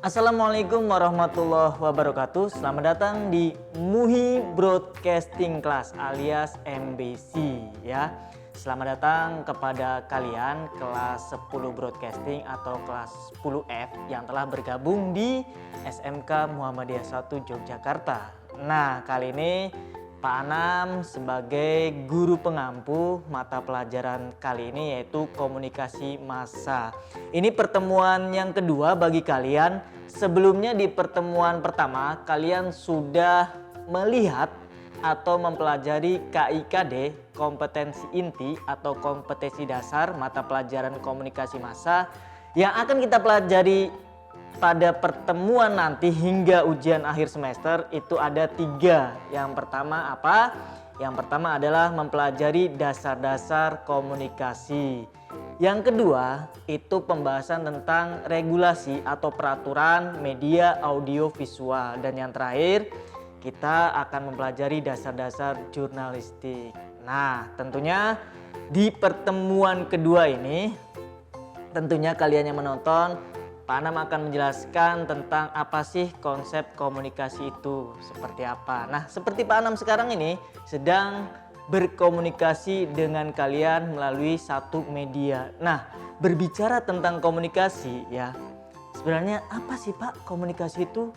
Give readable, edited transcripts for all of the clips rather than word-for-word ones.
Assalamualaikum warahmatullahi wabarakatuh. Selamat datang di MUHI Broadcasting Class alias MBC ya. Selamat datang kepada kalian kelas 10 Broadcasting atau kelas 10F yang telah bergabung di SMK Muhammadiyah 1 Yogyakarta. Nah, kali ini Pak Anam sebagai guru pengampu mata pelajaran kali ini yaitu komunikasi massa. Ini pertemuan yang kedua bagi kalian. Sebelumnya di pertemuan pertama kalian sudah melihat atau mempelajari KIKD, kompetensi inti atau kompetensi dasar mata pelajaran komunikasi massa yang akan kita pelajari pada pertemuan nanti hingga ujian akhir semester. Itu ada 3. Yang pertama apa? Yang pertama adalah mempelajari dasar-dasar komunikasi. Yang kedua itu pembahasan tentang regulasi atau peraturan media audio visual. Dan yang terakhir kita akan mempelajari dasar-dasar jurnalistik. Nah, tentunya di pertemuan kedua ini tentunya kalian yang menonton, Pak Anam akan menjelaskan tentang apa sih konsep komunikasi itu, seperti apa. Nah, seperti Pak Anam sekarang ini sedang berkomunikasi dengan kalian melalui satu media. Nah, berbicara tentang komunikasi ya, sebenarnya apa sih Pak komunikasi itu?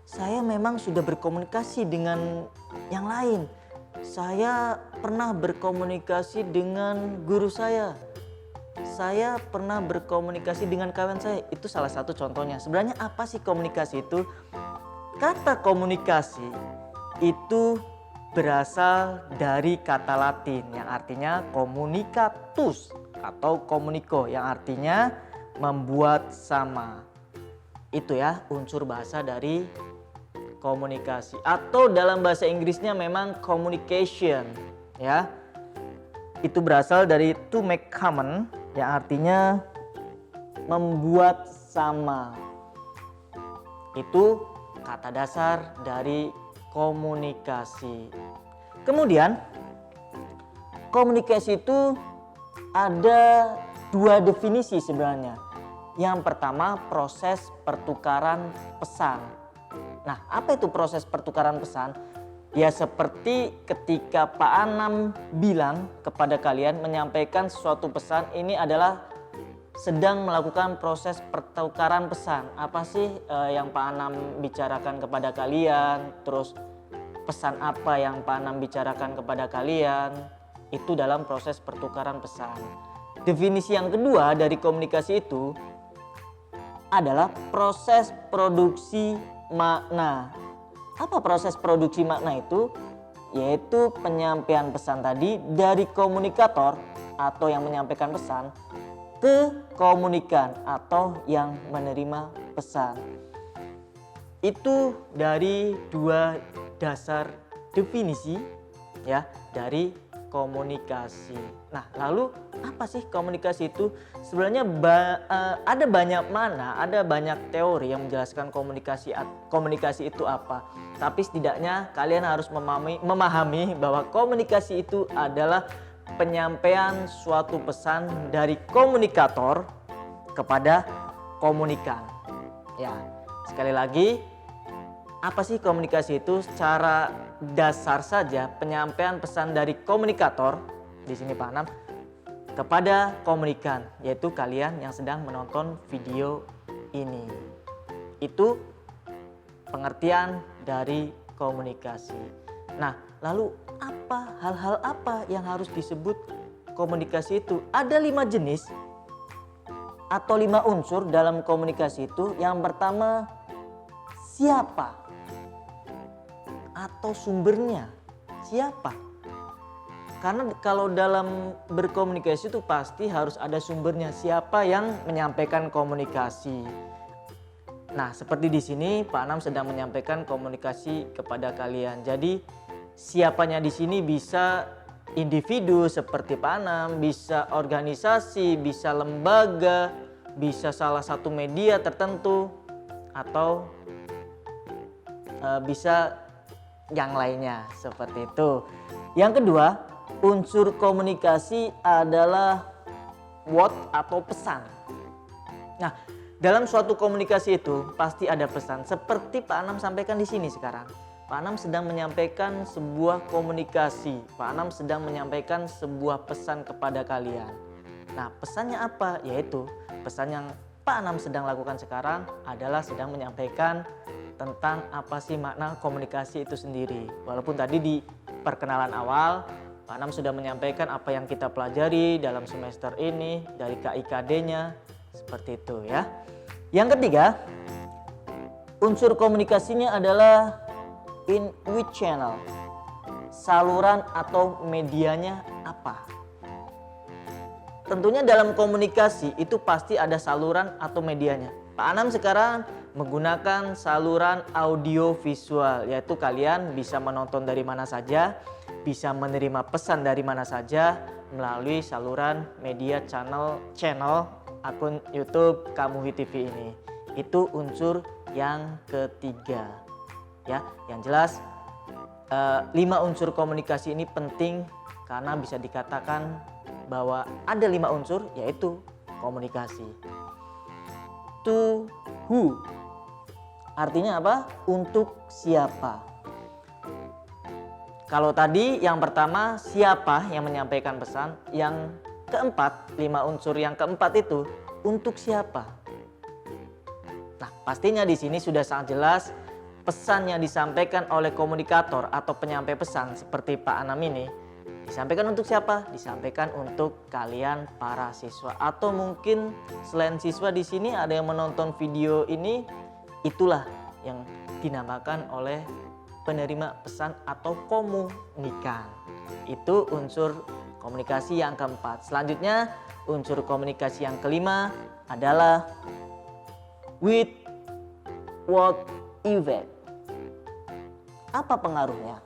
Saya memang sudah berkomunikasi dengan yang lain. Saya pernah berkomunikasi dengan guru saya. Saya pernah berkomunikasi dengan kawan saya. Itu salah satu contohnya. Sebenarnya apa sih komunikasi itu? Kata komunikasi itu berasal dari kata Latin yang artinya communicatus atau communico yang artinya membuat sama. Itu ya unsur bahasa dari komunikasi, atau dalam bahasa Inggrisnya memang communication ya. Itu berasal dari to make common yang artinya membuat sama. Itu kata dasar dari komunikasi. Kemudian komunikasi itu ada 2 definisi sebenarnya. Yang pertama proses pertukaran pesan. Nah, apa itu proses pertukaran pesan? Ya seperti ketika Pak Anam bilang kepada kalian menyampaikan suatu pesan, ini adalah sedang melakukan proses pertukaran pesan. Apa sih yang Pak Anam bicarakan kepada kalian? Terus pesan apa yang Pak Anam bicarakan kepada kalian? Itu dalam proses pertukaran pesan. Definisi yang kedua dari komunikasi itu adalah proses produksi makna. Apa proses produksi makna itu? Yaitu penyampaian pesan tadi dari komunikator atau yang menyampaikan pesan ke komunikan atau yang menerima pesan. Itu dari 2 dasar definisi ya dari komunikasi. Nah, lalu apa sih komunikasi itu? Sebenarnya ada banyak mana, ada banyak teori yang menjelaskan komunikasi itu apa. Tapi setidaknya kalian harus memahami bahwa komunikasi itu adalah penyampaian suatu pesan dari komunikator kepada komunikan. Ya, sekali lagi, apa sih komunikasi itu? Secara dasar saja penyampaian pesan dari komunikator di sini Pak Anam kepada komunikan, yaitu kalian yang sedang menonton video ini. Itu pengertian dari komunikasi. Nah, lalu hal-hal apa yang harus disebut komunikasi itu? Ada 5 jenis atau 5 unsur dalam komunikasi itu. Yang pertama, siapa atau sumbernya. Siapa? Karena kalau dalam berkomunikasi itu pasti harus ada sumbernya. Siapa yang menyampaikan komunikasi? Nah, seperti di sini Pak Anam sedang menyampaikan komunikasi kepada kalian. Jadi siapanya di sini bisa individu seperti Pak Anam, bisa organisasi, bisa lembaga, bisa salah satu media tertentu, atau bisa yang lainnya seperti itu. Yang kedua, unsur komunikasi adalah word atau pesan. Nah, Dalam suatu komunikasi itu pasti ada pesan. Seperti Pak Anam sampaikan di sini sekarang. Pak Anam sedang menyampaikan sebuah komunikasi. Pak Anam sedang menyampaikan sebuah pesan kepada kalian. Nah, pesannya apa? Yaitu pesan yang Pak Anam sedang lakukan sekarang adalah sedang menyampaikan tentang apa sih makna komunikasi itu sendiri. Walaupun tadi di perkenalan awal Pak Anam sudah menyampaikan apa yang kita pelajari dalam semester ini dari KIKD-nya, seperti itu ya. Yang ketiga, unsur komunikasinya adalah in which channel. Saluran atau medianya apa? Tentunya dalam komunikasi itu pasti ada saluran atau medianya. Pak Anam sekarang menggunakan saluran audio visual, yaitu kalian bisa menonton dari mana saja, bisa menerima pesan dari mana saja melalui saluran media channel akun YouTube Kamuhi TV ini. Itu unsur yang ketiga. Ya, yang jelas 5 unsur komunikasi ini penting karena bisa dikatakan bahwa ada 5 unsur, yaitu komunikasi. To who, artinya apa? Untuk siapa. Kalau tadi yang pertama siapa yang menyampaikan pesan, yang keempat, 5 unsur yang keempat itu untuk siapa. Nah, pastinya di sini sudah sangat jelas pesan yang disampaikan oleh komunikator atau penyampai pesan seperti Pak Anam ini disampaikan untuk siapa? Disampaikan untuk kalian para siswa, atau mungkin selain siswa di sini ada yang menonton video ini, itulah yang dinamakan oleh penerima pesan atau komunikan. Itu unsur komunikasi yang keempat. Selanjutnya unsur komunikasi yang kelima adalah with what effect. Apa pengaruhnya?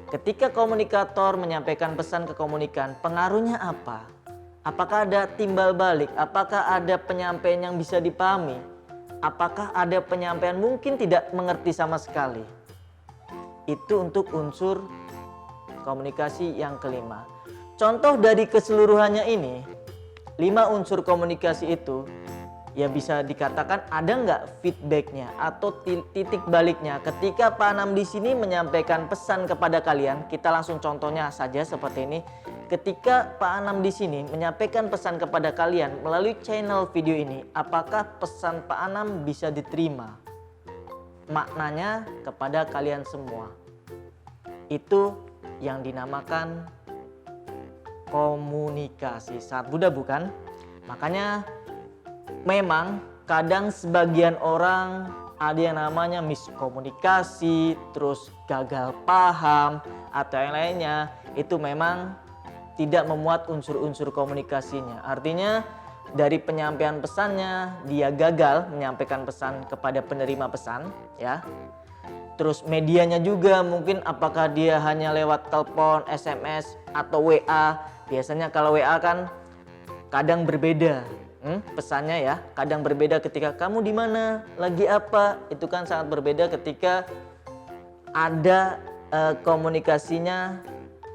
Ketika komunikator menyampaikan pesan ke komunikan, pengaruhnya apa? Apakah ada timbal balik? Apakah ada penyampaian yang bisa dipahami? Apakah ada penyampaian mungkin tidak mengerti sama sekali? Itu untuk unsur komunikasi yang kelima. Contoh dari keseluruhannya ini, 5 unsur komunikasi itu ya bisa dikatakan ada nggak feedbacknya atau titik baliknya ketika Pak Anam di sini menyampaikan pesan kepada kalian. Kita langsung contohnya saja seperti ini. Ketika Pak Anam di sini menyampaikan pesan kepada kalian melalui channel video ini, apakah pesan Pak Anam bisa diterima maknanya kepada kalian semua? Itu yang dinamakan komunikasi. Sangat mudah bukan? Makanya memang kadang sebagian orang ada yang namanya miskomunikasi, terus gagal paham atau yang lainnya. Itu memang tidak memuat unsur-unsur komunikasinya. Artinya dari penyampaian pesannya dia gagal menyampaikan pesan kepada penerima pesan, ya. Terus medianya juga mungkin apakah dia hanya lewat telepon, SMS atau WA. Biasanya kalau WA kan kadang berbeda. Pesannya ya, kadang berbeda ketika kamu di mana, lagi apa, itu kan sangat berbeda ketika ada komunikasinya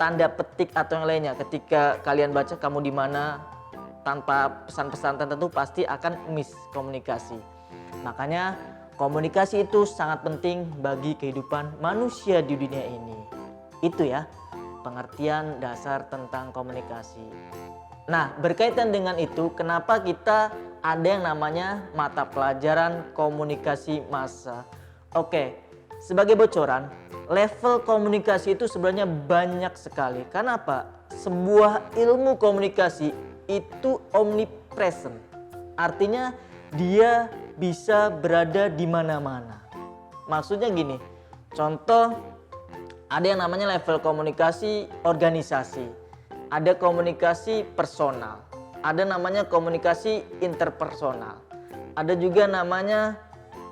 tanda petik atau yang lainnya. Ketika kalian baca kamu di mana tanpa pesan-pesan tertentu pasti akan miskomunikasi. Makanya komunikasi itu sangat penting bagi kehidupan manusia di dunia ini. Itu ya pengertian dasar tentang komunikasi. Nah, berkaitan dengan itu, kenapa kita ada yang namanya mata pelajaran komunikasi massa? Oke, sebagai bocoran, level komunikasi itu sebenarnya banyak sekali. Kenapa? Sebuah ilmu komunikasi itu omnipresent. Artinya dia bisa berada di mana-mana. Maksudnya gini, contoh ada yang namanya level komunikasi organisasi. Ada komunikasi personal, ada namanya komunikasi interpersonal, ada juga namanya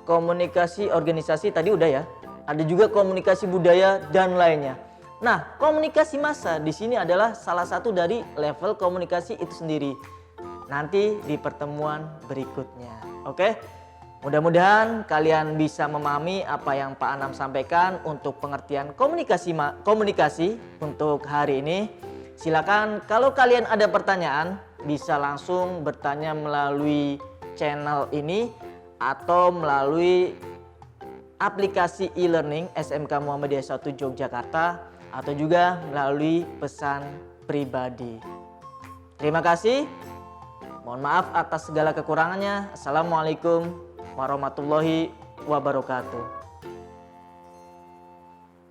komunikasi organisasi tadi udah ya, ada juga komunikasi budaya dan lainnya. Nah, komunikasi massa di sini adalah salah satu dari level komunikasi itu sendiri. Nanti di pertemuan berikutnya, oke? Mudah-mudahan kalian bisa memahami apa yang Pak Anam sampaikan untuk pengertian komunikasi untuk hari ini. Silakan kalau kalian ada pertanyaan bisa langsung bertanya melalui channel ini atau melalui aplikasi e-learning SMK Muhammadiyah 1 Yogyakarta atau juga melalui pesan pribadi. Terima kasih. Mohon maaf atas segala kekurangannya. Assalamualaikum warahmatullahi wabarakatuh.